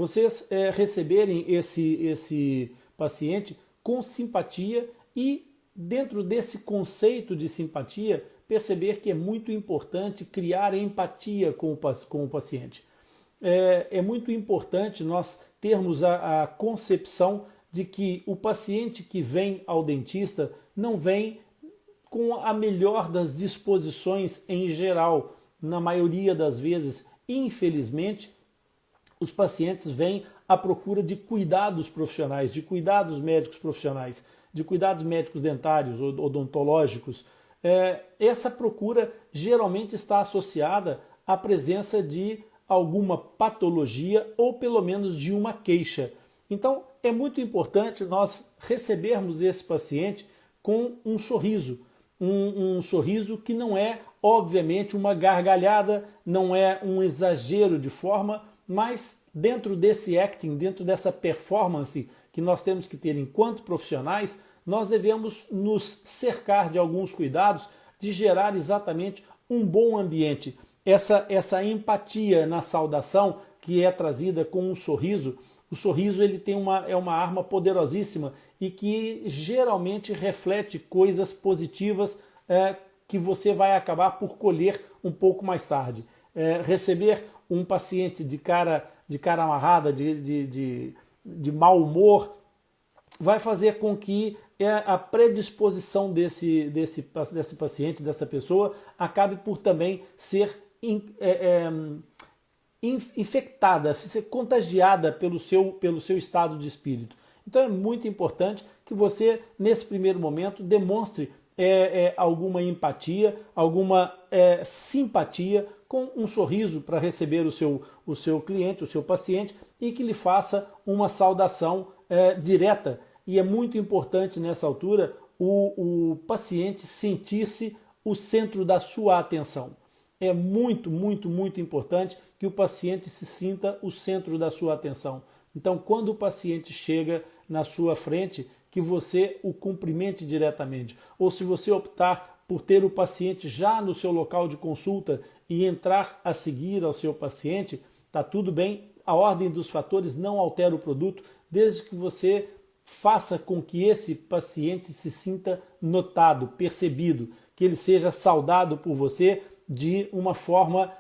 vocês receberem esse paciente com simpatia e, dentro desse conceito de simpatia, perceber que é muito importante criar empatia com o paciente. É muito importante nós termos a concepção de que o paciente que vem ao dentista não vem com a melhor das disposições em geral. Na maioria das vezes, infelizmente, os pacientes vêm à procura de cuidados profissionais, de cuidados médicos profissionais, de cuidados médicos dentários, odontológicos. Essa procura geralmente está associada à presença de alguma patologia ou pelo menos de uma queixa. Então é muito importante nós recebermos esse paciente com um sorriso, um sorriso que não é obviamente uma gargalhada, não é um exagero de forma, mas dentro desse acting, dentro dessa performance que nós temos que ter enquanto profissionais, nós devemos nos cercar de alguns cuidados de gerar exatamente um bom ambiente. Essa empatia na saudação que é trazida com um sorriso, o sorriso ele tem é uma arma poderosíssima e que geralmente reflete coisas positivas que você vai acabar por colher um pouco mais tarde. Receber um paciente de cara amarrada, de mau humor, vai fazer com que a predisposição desse paciente, dessa pessoa, acabe por também ser infectada, ser contagiada pelo seu estado de espírito. Então é muito importante que você, nesse primeiro momento, demonstre alguma empatia, alguma simpatia, com um sorriso para receber o seu cliente, o seu paciente, e que lhe faça uma saudação direta. E é muito importante nessa altura o paciente sentir-se o centro da sua atenção. É muito, muito, muito importante que o paciente se sinta o centro da sua atenção. Então, quando o paciente chega na sua frente, que você o cumprimente diretamente. Ou se você optar por ter o paciente já no seu local de consulta e entrar a seguir ao seu paciente, está tudo bem. A ordem dos fatores não altera o produto, desde que você faça com que esse paciente se sinta notado, percebido, que ele seja saudado por você de uma forma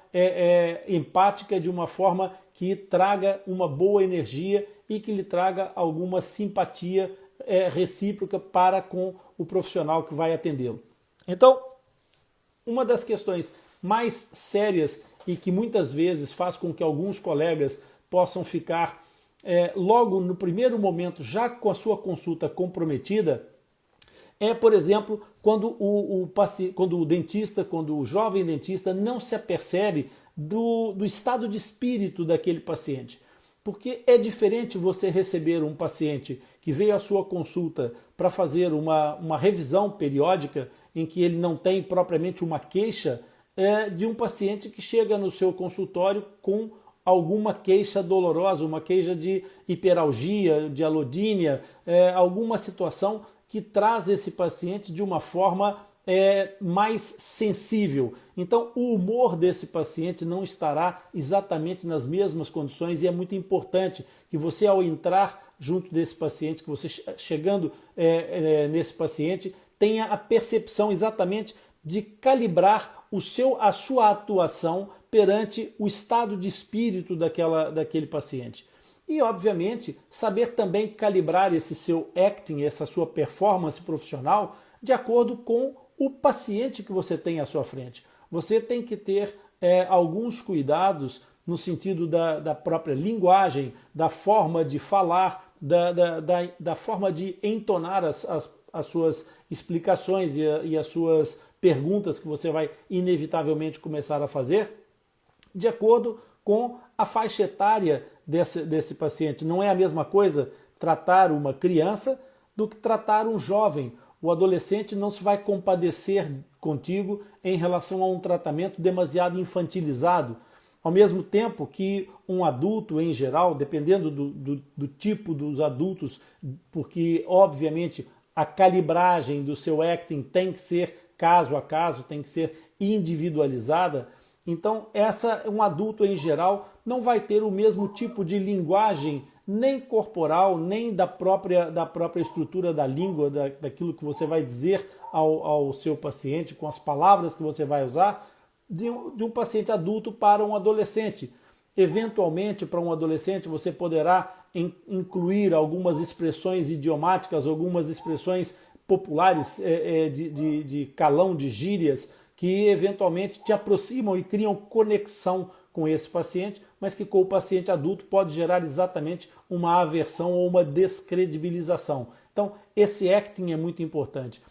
empática, de uma forma que traga uma boa energia e que lhe traga alguma simpatia recíproca para com o profissional que vai atendê-lo. Então, uma das questões mais sérias e que muitas vezes faz com que alguns colegas possam ficar logo no primeiro momento já com a sua consulta comprometida por exemplo, quando o dentista, quando o jovem dentista não se apercebe do estado de espírito daquele paciente. Porque é diferente você receber um paciente que veio à sua consulta para fazer uma revisão periódica em que ele não tem propriamente uma queixa, de um paciente que chega no seu consultório com alguma queixa dolorosa, uma queixa de hiperalgia, de alodínia, alguma situação que traz esse paciente de uma forma mais sensível. Então, o humor desse paciente não estará exatamente nas mesmas condições e é muito importante que você, ao entrar junto desse paciente, que você chegando nesse paciente, tenha a percepção exatamente de calibrar a sua atuação perante o estado de espírito daquele paciente. E, obviamente, saber também calibrar esse seu acting, essa sua performance profissional, de acordo com o paciente que você tem à sua frente. Você tem que ter alguns cuidados no sentido da própria linguagem, da forma de falar, da forma de entonar as suas explicações e as suas perguntas que você vai inevitavelmente começar a fazer, de acordo com a faixa etária desse paciente. Não é a mesma coisa tratar uma criança do que tratar um jovem. O adolescente não se vai compadecer contigo em relação a um tratamento demasiado infantilizado. Ao mesmo tempo que um adulto, em geral, dependendo do tipo dos adultos, porque, obviamente, a calibragem do seu acting tem que ser caso a caso, tem que ser individualizada. Então, um adulto, em geral, não vai ter o mesmo tipo de linguagem, nem corporal, nem da própria estrutura da língua, daquilo que você vai dizer ao seu paciente, com as palavras que você vai usar, de um paciente adulto para um adolescente. Eventualmente, para um adolescente, você poderá incluir algumas expressões idiomáticas, algumas expressões populares de calão, de gírias, que eventualmente te aproximam e criam conexão com esse paciente, mas que com o paciente adulto pode gerar exatamente uma aversão ou uma descredibilização. Então, esse acting é muito importante.